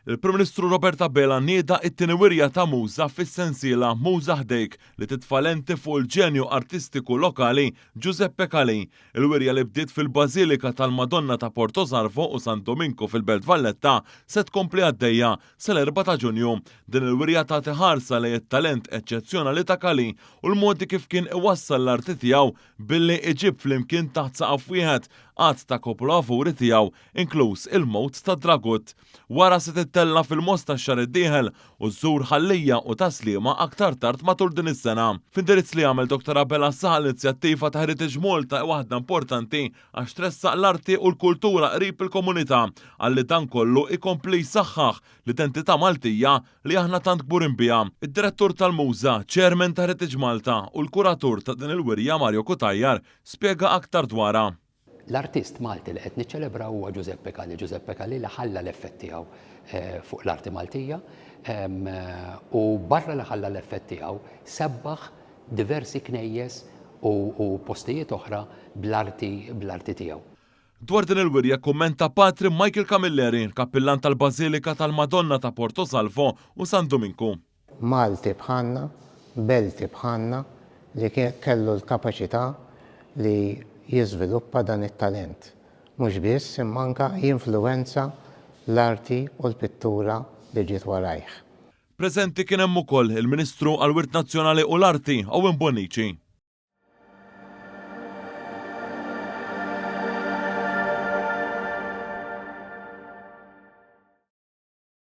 Il-Prim Ministru Robert Abela nieda it-tieni wirja ta' Muża fis-sensiela Muża Ħdejk li titfalenti fuq il-ġenju artistiku lokali Giuseppe Calì. Il-wirja li bdiet fil-Bażilika tal-Madonna ta' Porto Sarvo u San Domingo fil-Belt Valletta se tkompli għaddejja sal-4 ta' Ġunju. Din il-wirja tagħti ħarsa lejn it-talent eċċezzjonali ta' Calì u l-modi kif kien iwassal l-arti tiegħu billi iġib flimkien taħt saqaf wieħed qatt ta' kopolavuri tiegħu inkluż il-Mowt ta' Dragut. Wara se tittella fil-Mos tax-xahar id-dieħel u żżur Ħallija u Taslima aktar tard matul din is-sena. F'indirizz li għamel Dr. Abela saħa l-inizjattiva ta' Heritage Malta waħda importanti għax tressaq l-arti u l-kultura qrib il-komunità għalli dan kollu ikompli jsaħħaħ l-identità Maltija li aħna tant kburin biha. Id-direttur tal-Muża, Chairman ta' Heritage Malta u l-kuratur ta' din il-wirja Mario Kutajjar spjega aktar dwarha. L-artist Malti li qed niċċelebra huwa Giuseppe Calì. Giuseppe Calì li ħalla l-effett tiegħu fuq l-arti Maltija u barra li ħalla l-effett tiegħu sebbaħ diversi knejjes u postijiet oħra bl-arti tiegħu. Dwar din il-wirja kummenta Patri Michael Camilleri, kappillan tal-Bażilika tal-Madonna ta' Porto Salvo u San Domingo. Malti bħalna, Belti bħalna li kellu l-kapaċità li jiżviluppa dan it-talent. Mhux biss imma anke jinfluwenza l-arti u l-pittura li ġiet warajh. Preżenti kien hemm ukoll il-Ministru għall-Wirt Nazzjonali u l-Arti Owen Bonnici.